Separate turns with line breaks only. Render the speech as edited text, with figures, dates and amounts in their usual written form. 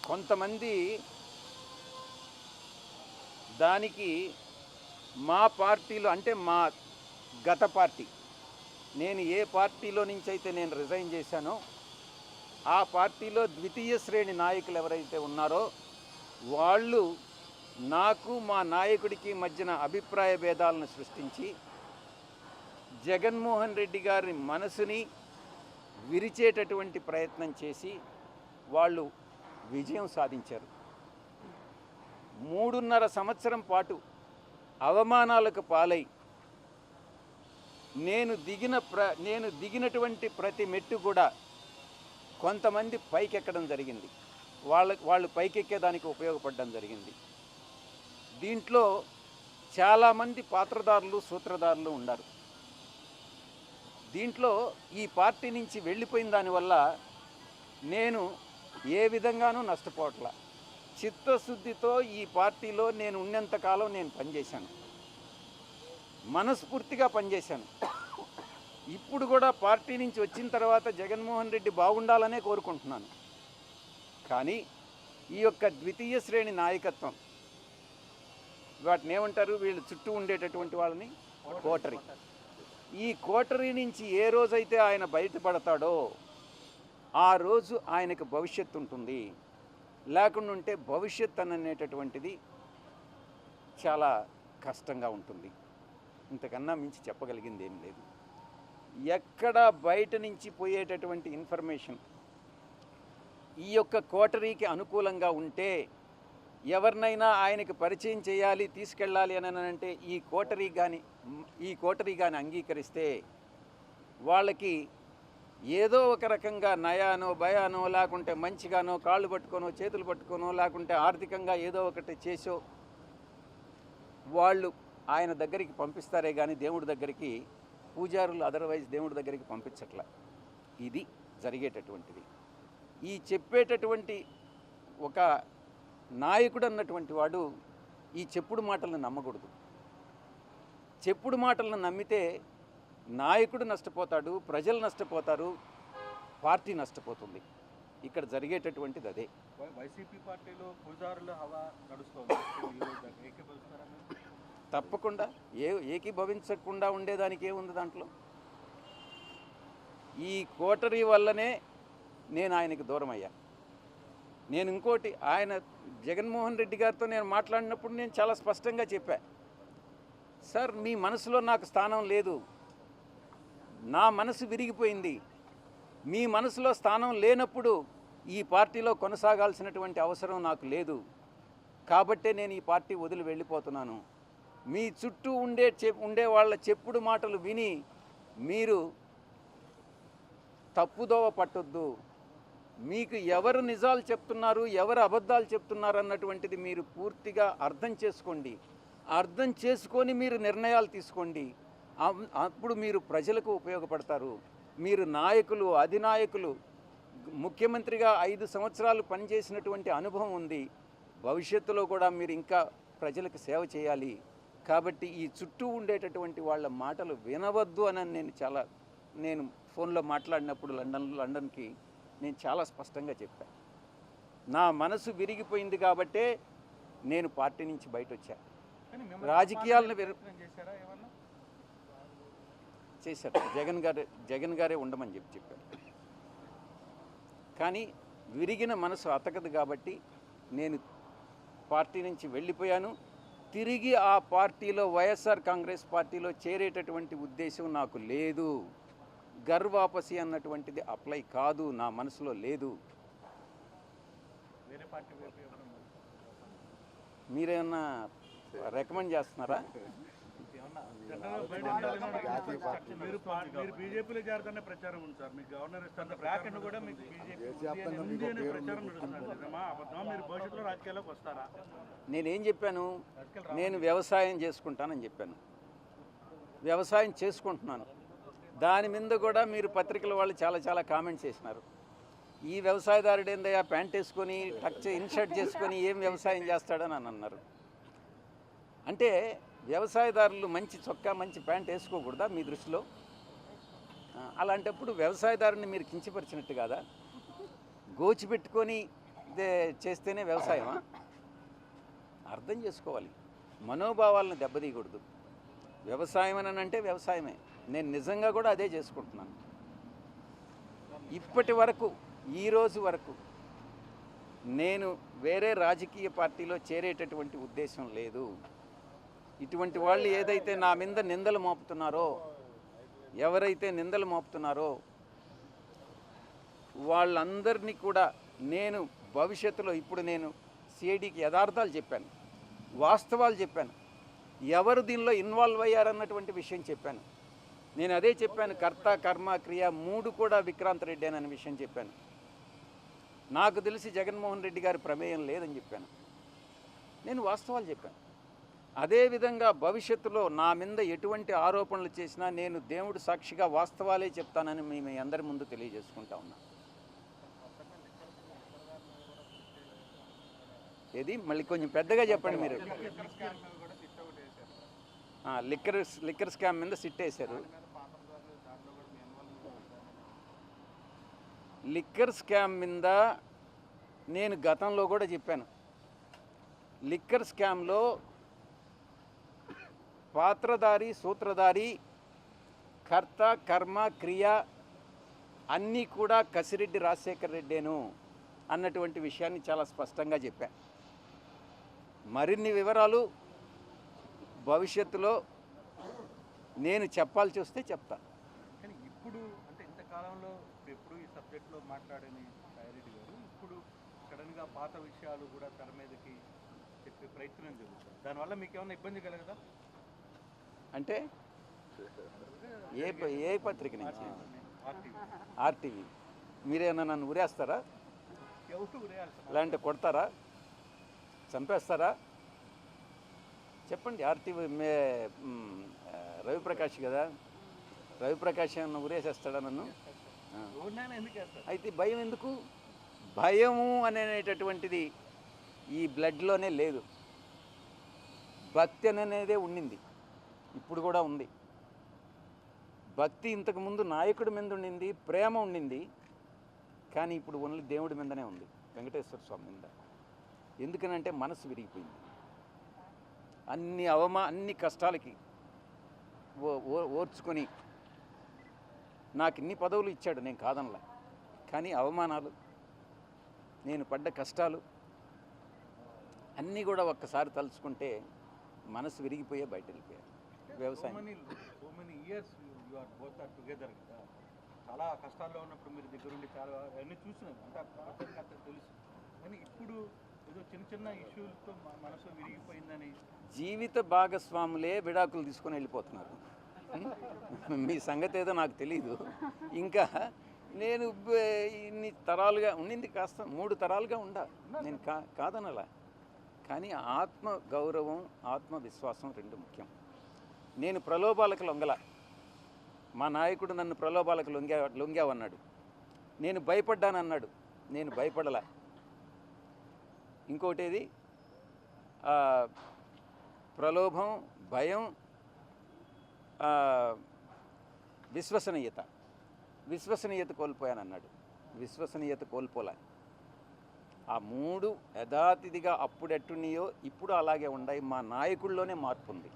కొంతమంది దానికి మా పార్టీలో అంటే మా గత పార్టీ నేను ఏ పార్టీలో నుంచి అయితే నేను రిజైన్ చేశానో ఆ పార్టీలో ద్వితీయ శ్రేణి నాయకులు ఎవరైతే ఉన్నారో వాళ్ళు నాకు మా నాయకుడికి మధ్యన అభిప్రాయ భేదాలను సృష్టించి జగన్మోహన్ రెడ్డి గారి మనసుని విరిచేటటువంటి ప్రయత్నం చేసి వాళ్ళు విజయం సాధించారు. 3.5 సంవత్సరం పాటు అవమానాలకు పాలై నేను దిగినటువంటి ప్రతి మెట్టు కూడా కొంతమంది పైకెక్కడం జరిగింది. వాళ్ళు పైకెక్కేదానికి ఉపయోగపడడం జరిగింది. దీంట్లో చాలామంది పాత్రదారులు సూత్రధారులు ఉన్నారు. దీంట్లో ఈ పార్టీ నుంచి వెళ్ళిపోయిన దానివల్ల నేను ఏ విధంగానూ నష్టపోవట్లా. చిత్తశుద్ధితో ఈ పార్టీలో నేను ఉన్నంతకాలం నేను పనిచేశాను, మనస్ఫూర్తిగా పనిచేశాను. ఇప్పుడు కూడా పార్టీ నుంచి వచ్చిన తర్వాత జగన్మోహన్ రెడ్డి బాగుండాలనే కోరుకుంటున్నాను. కానీ ఈ యొక్క ద్వితీయ శ్రేణి నాయకత్వం వాటిని ఏమంటారు, వీళ్ళు చుట్టూ ఉండేటటువంటి వాళ్ళని కోటరీ. ఈ కోటరీ నుంచి ఏ రోజైతే ఆయన బయటపడతాడో ఆ రోజు ఆయనకు భవిష్యత్తు ఉంటుంది. లేకుండా ఉంటే భవిష్యత్ అనేటటువంటిది చాలా కష్టంగా ఉంటుంది. ఇంతకన్నా మించి చెప్పగలిగింది ఏం లేదు. ఎక్కడ బయట నుంచి పోయేటటువంటి ఇన్ఫర్మేషన్ ఈ యొక్క కోటరీకి అనుకూలంగా ఉంటే ఎవరినైనా ఆయనకి పరిచయం చేయాలి తీసుకెళ్ళాలి అని అంటే ఈ కోటరీ కానీ అంగీకరిస్తే వాళ్ళకి ఏదో ఒక రకంగా నయానో భయానో లేకుంటే మంచిగానో కాళ్ళు పట్టుకోనో చేతులు పట్టుకోనో లేకుంటే ఆర్థికంగా ఏదో ఒకటి చేసో వాళ్ళు ఆయన దగ్గరికి పంపిస్తారే కానీ దేవుడి దగ్గరికి పూజారులు అదర్వైజ్ దేవుడి దగ్గరికి పంపించట్ల. ఇది జరిగేటటువంటిది. ఈ చెప్పేటటువంటి ఒక నాయకుడు అన్నటువంటి వాడు ఈ చెప్పుడు మాటలను నమ్మకూడదు. చెప్పుడు మాటలను నమ్మితే నాయకుడు నష్టపోతాడు, ప్రజలు నష్టపోతారు, పార్టీ నష్టపోతుంది. ఇక్కడ జరిగేటటువంటిది అదే.
వైసీపీ పార్టీలో పూజారుల హవా నడుస్తుంది.
తప్పకుండా ఏకీభవించకుండా ఉండేదానికి ఏముంది దాంట్లో. ఈ కోటరీ వల్లనే నేను ఆయనకి దూరం అయ్యా. నేను ఇంకోటి ఆయన జగన్మోహన్ రెడ్డి గారితో నేను మాట్లాడినప్పుడు నేను చాలా స్పష్టంగా చెప్పా, సార్ మీ మనసులో నాకు స్థానం లేదు, నా మనసు విరిగిపోయింది. మీ మనసులో స్థానం లేనప్పుడు ఈ పార్టీలో కొనసాగాల్సినటువంటి అవసరం నాకు లేదు. కాబట్టే నేను ఈ పార్టీ వదిలి వెళ్ళిపోతున్నాను. మీ చుట్టూ ఉండే వాళ్ళ చెప్పుడు మాటలు విని మీరు తప్పుదోవ పట్టొద్దు. మీకు ఎవరు నిజాలు చెప్తున్నారు, ఎవరు అబద్ధాలు చెప్తున్నారు అన్నటువంటిది మీరు పూర్తిగా అర్థం చేసుకోండి. అర్థం చేసుకొని మీరు నిర్ణయాలు తీసుకోండి. అప్పుడు మీరు ప్రజలకు ఉపయోగపడతారు. మీరు నాయకులు, అధినాయకులు, ముఖ్యమంత్రిగా 5 సంవత్సరాలు పనిచేసినటువంటి అనుభవం ఉంది. భవిష్యత్తులో కూడా మీరు ఇంకా ప్రజలకు సేవ చేయాలి. కాబట్టి ఈ చుట్టూ ఉండేటటువంటి వాళ్ళ మాటలు వినవద్దు అని నేను ఫోన్లో మాట్లాడినప్పుడు లండన్కి నేను చాలా స్పష్టంగా చెప్పాను. నా మనసు విరిగిపోయింది కాబట్టే నేను పార్టీ నుంచి బయట వచ్చా. రాజకీయాలను చేశారు. జగన్ గారే ఉండమని చెప్పారు. కానీ విరిగిన మనసు అతకదు కాబట్టి నేను పార్టీ నుంచి వెళ్ళిపోయాను. తిరిగి ఆ పార్టీలో వైఎస్ఆర్ కాంగ్రెస్ పార్టీలో చేరేటటువంటి ఉద్దేశం నాకు లేదు. గర్వాపసి అన్నటువంటిది అప్లై కాదు, నా మనసులో లేదు. మీరేమన్నా రికమెండ్ చేస్తున్నారా?
మీరు బీజేపీలో చేరుతనే ప్రచారం ఉంది సార్. మీకు గవర్నర్ ఇస్తాను కూడా మీకు ప్రచారం మీరు భవిష్యత్తులో రాజకీయాల్లోకి వస్తారా?
నేనేం చెప్పాను? నేను వ్యవసాయం చేసుకుంటానని చెప్పాను. వ్యవసాయం చేసుకుంటున్నాను. దాని మీద కూడా మీరు పత్రికల వాళ్ళు చాలా కామెంట్స్ చేసినారు. ఈ వ్యవసాయదారుడు ఏందయ్యా ప్యాంట్ వేసుకొని ఇన్షర్ట్ చేసుకొని ఏం వ్యవసాయం చేస్తాడని అన్నారు. అంటే వ్యవసాయదారులు మంచి చొక్కా మంచి ప్యాంట్ వేసుకోకూడదా మీ దృష్టిలో? అలాంటప్పుడు వ్యవసాయదారుని మీరు కించపరిచినట్టు కాదా? గోచి పెట్టుకొని చేస్తేనే వ్యవసాయమా? అర్థం చేసుకోవాలి, మనోభావాలను దెబ్బతీయకూడదు. వ్యవసాయం అని అంటే వ్యవసాయమే. నేను నిజంగా కూడా అదే చేసుకుంటున్నాను. ఇప్పటి వరకు, ఈరోజు వరకు నేను వేరే రాజకీయ పార్టీలో చేరేటటువంటి ఉద్దేశం లేదు. ఇటువంటి వాళ్ళు ఏదైతే నా మీద నిందలు మోపుతున్నారో, ఎవరైతే నిందలు మోపుతున్నారో వాళ్ళందరినీ కూడా నేను భవిష్యత్తులో, ఇప్పుడు నేను సిఐడికి యథార్థాలు చెప్పాను, వాస్తవాలు చెప్పాను, ఎవరు దీనిలో ఇన్వాల్వ్ అయ్యారన్నటువంటి విషయం చెప్పాను. నేను అదే చెప్పాను, కర్త కర్మ క్రియ 3 కూడా విక్రాంత్ రెడ్డి అనే విషయం చెప్పాను. నాకు తెలిసి జగన్మోహన్ రెడ్డి గారి ప్రమేయం లేదని చెప్పాను. నేను వాస్తవాలు చెప్పాను. అదేవిధంగా భవిష్యత్తులో నా మీద ఎటువంటి ఆరోపణలు చేసినా నేను దేవుడు సాక్షిగా వాస్తవాలే చెప్తానని మీ అందరి ముందు తెలియజేసుకుంటా ఉన్నా. ఏది మళ్ళీ కొంచెం పెద్దగా చెప్పండి మీరు. లిక్కర్ స్కామ్ మీద సిట్ వేశారు. లిక్కర్ స్కామ్ మీద నేను గతంలో కూడా చెప్పాను. లిక్కర్ స్కామ్లో పాత్రధారి, సూత్రధారి, కర్త కర్మ క్రియ అన్నీ కూడా కసిరెడ్డి రాజశేఖర్ రెడ్డేను అన్నటువంటి విషయాన్ని చాలా స్పష్టంగా చెప్పా. మరిన్ని వివరాలు భవిష్యత్తులో నేను చెప్పాల్సి వస్తే చెప్తాను.
కానీ ఇప్పుడు అంటే ఇంతకాలంలో ఎప్పుడు ఈ సబ్జెక్ట్లో మాట్లాడని సాయిరెడ్డి గారు ఇప్పుడు సడన్గా పాత విషయాలు కూడా తెర మీదకి చెప్పే ప్రయత్నం జరుగుతుంది. దానివల్ల మీకు ఏమైనా ఇబ్బంది కలగదా?
అంటే ఏ పత్రిక నుంచి? ఆర్టీవీ. మీరేమన్నా నన్ను ఉరేస్తారా?
ఎవరు ఉరేయాలి?
లేదంటే కొడతారా, చంపేస్తారా? చెప్పండి. ఆర్టీవీ రవిప్రకాష్ కదా, రవిప్రకాష్ ఏమన్నా ఉరేసేస్తాడా నన్ను? అయితే భయం ఎందుకు? భయము అనేటటువంటిది ఈ బ్లడ్లోనే లేదు. భక్తి అనేదే ఉండింది, ఇప్పుడు కూడా ఉంది. భక్తి ఇంతకుముందు నాయకుడి మీద ఉండింది, ప్రేమ ఉండింది. కానీ ఇప్పుడు ఓన్లీ దేవుడి మీదనే ఉంది, వెంకటేశ్వర స్వామి మీద. ఎందుకనంటే మనసు విరిగిపోయింది. అన్ని కష్టాలకి ఓర్చుకొని నాకు ఇన్ని పదవులు ఇచ్చాడు, నేను కాదనలా. కానీ అవమానాలు, నేను పడ్డ కష్టాలు అన్నీ కూడా ఒక్కసారి తలుచుకుంటే మనసు విరిగిపోయే బయట వెళ్ళిపోయారు. వ్యవసాయం
so many years you are both are together కదా. చాలా కష్టాల్లో ఉన్నప్పుడు మీరు దగ్గరుండి చాలా అన్నీ చూసినారు, అంటే ప్రపంచానికి అంతా తెలుసు. కానీ ఇప్పుడు ఏదో చిన్న ఇష్యూలతో మనసు విరిగిపోయిందని
జీవిత భాగస్వాములే విడాకులు తీసుకొని వెళ్ళిపోతున్నారు. మీ సంగతి ఏదో నాకు తెలీదు. ఇంకా నేను ఇన్ని తరాలుగా ఉండింది, కాస్త 3 తరాలుగా నేను కాదనలా. కానీ ఆత్మ గౌరవం, ఆత్మవిశ్వాసం 2 ముఖ్యం. నేను ప్రలోభాలకు లొంగల. మా నాయకుడు నన్ను ప్రలోభాలకు లొంగావన్నాడు, నేను భయపడ్డానన్నాడు, నేను భయపడలా. ఇంకోటేది ప్రలోభం, భయం, విశ్వసనీయత కోల్పోయానన్నాడు. విశ్వసనీయత కోల్పోలే. ఆ 3 యథాతిథిగా అప్పుడు ఎట్టున్నాయో ఇప్పుడు అలాగే ఉన్నాయి. మా నాయకుల్లోనే మార్పు ఉంది.